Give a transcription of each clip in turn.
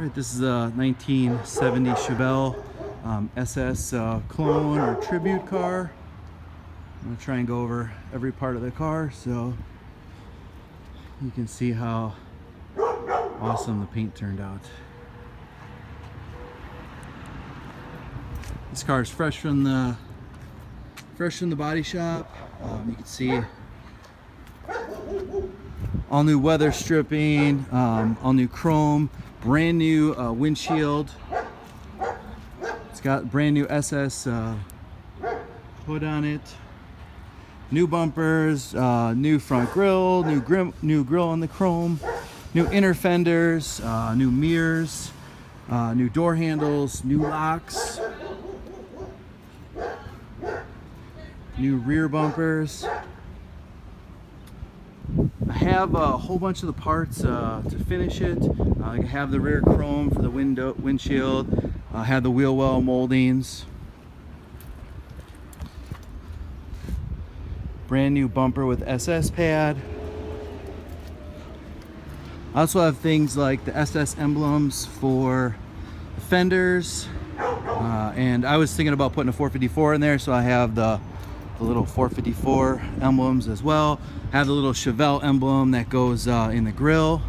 Right, this is a 1970 Chevelle SS clone or tribute car. I'm going to try and go over every part of the car so you can see how awesome the paint turned out. This car is fresh from the body shop. You can see all new weather stripping, all new chrome, brand new windshield. It's got brand new SS hood on it. New bumpers, new front grille, new grill on the chrome, new inner fenders, new mirrors, new door handles, new locks, new rear bumpers. I have a whole bunch of the parts to finish it. I have the rear chrome for the windshield. I have the wheel well moldings. Brand new bumper with SS pad. I also have things like the SS emblems for the fenders. And I was thinking about putting a 454 in there, so I have the little 454 emblems as well. I have the little Chevelle emblem that goes in the grill.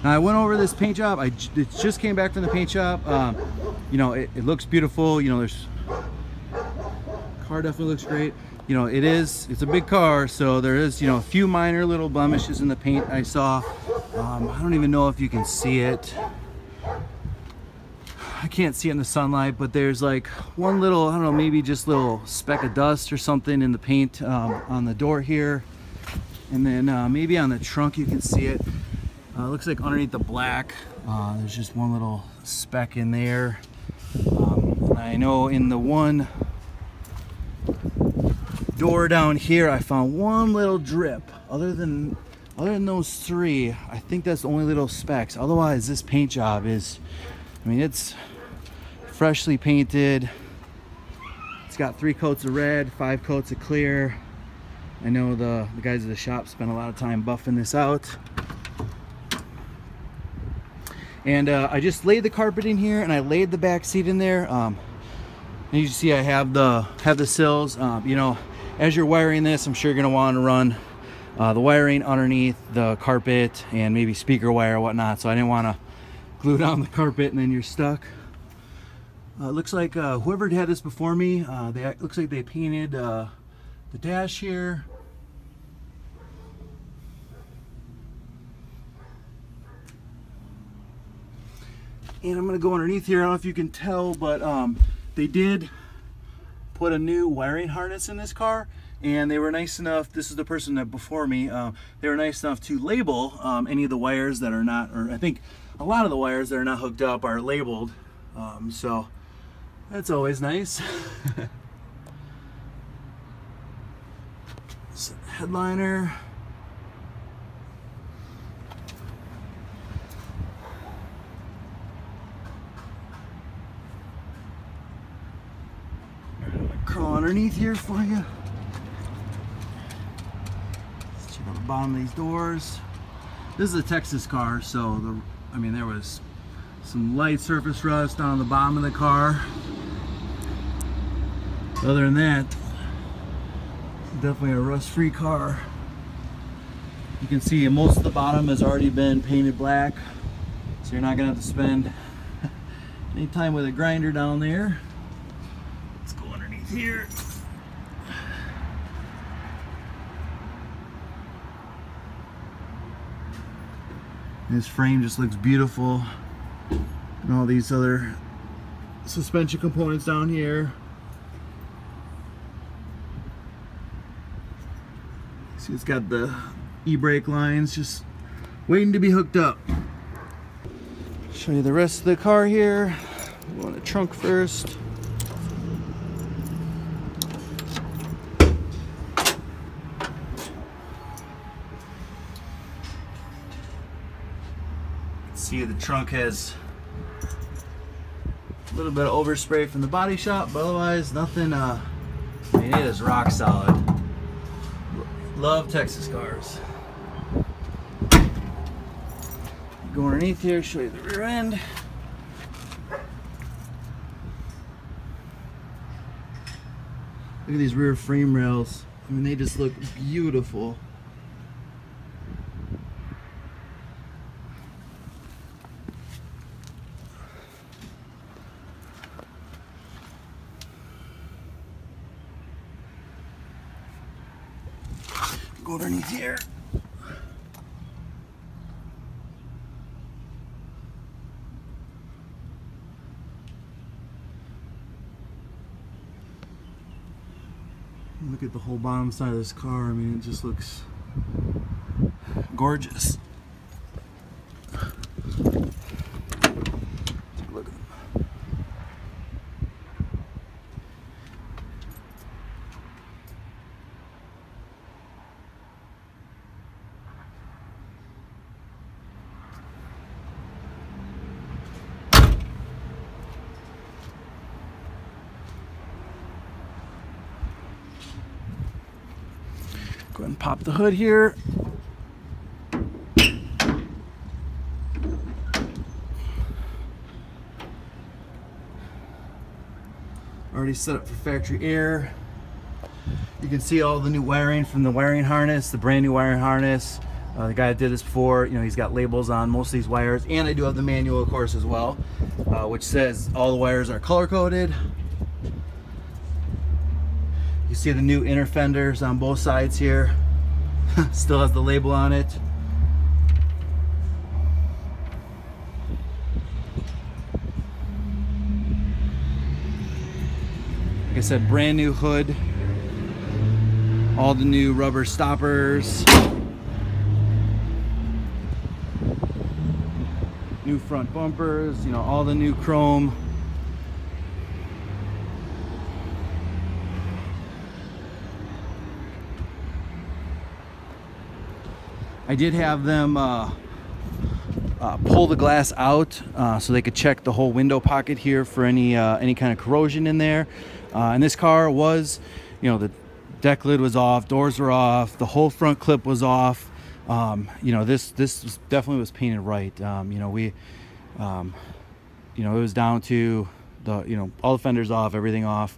Now I went over this paint job. It just came back from the paint shop. You know, it looks beautiful. You know, car definitely looks great. You know, it's a big car, so there is, you know, a few minor little blemishes in the paint I saw. I don't even know if you can see it. I can't see it in the sunlight, but there's like one little, I don't know, maybe just little speck of dust or something in the paint on the door here. And then maybe on the trunk you can see it. Looks like underneath the black, there's just one little speck in there. And I know in the one door down here, I found one little drip. Other than those three, I think that's the only little specks. Otherwise, this paint job is, I mean, it's freshly painted. It's got 3 coats of red, 5 coats of clear. I know the guys at the shop spent a lot of time buffing this out. And I just laid the carpet in here, and I laid the back seat in there. And you see I have the sills. You know, as you're wiring this, I'm sure you're gonna want to run the wiring underneath the carpet and maybe speaker wire or whatnot. So I didn't want to glue down the carpet and then you're stuck. Looks like whoever had this before me, looks like they painted the dash here. And I'm gonna go underneath here. I don't know if you can tell, but they did put a new wiring harness in this car, and they were nice enough, this is the person that before me, they were nice enough to label any of the wires that are not, or I think a lot of the wires that are not hooked up are labeled, so that's always nice. Headliner. Crawl underneath here for you. Let's check out the bottom of these doors. This is a Texas car, so I mean, there was some light surface rust on the bottom of the car. Other than that, definitely a rust-free car. You can see most of the bottom has already been painted black, so you're not gonna have to spend any time with a grinder down there. Let's go underneath here. This frame just looks beautiful. And all these other suspension components down here. See, it's got the e-brake lines just waiting to be hooked up. Show you the rest of the car here. Go in the trunk first. See, the trunk has a little bit of overspray from the body shop, but otherwise nothing. I mean, it is rock solid. Love Texas cars. Go underneath here, show you the rear end. Look at these rear frame rails. I mean, they just look beautiful. Go underneath here. Look at the whole bottom side of this car. I mean, it just looks gorgeous. Take a look at them. Go ahead and pop the hood here. Already set up for factory air. You can see all the new wiring from the wiring harness, the brand new wiring harness. The guy that did this before, you know, he's got labels on most of these wires, and I do have the manual, of course, as well, which says all the wires are color coded. You see the new inner fenders on both sides here. Still has the label on it. Like I said, brand new hood. All the new rubber stoppers. New front bumpers, you know, all the new chrome. I did have them pull the glass out so they could check the whole window pocket here for any kind of corrosion in there. And this car was, you know, the deck lid was off, doors were off, the whole front clip was off. You know, this definitely was painted right. You know, we, you know, it was down to the, you know, all the fenders off, everything off.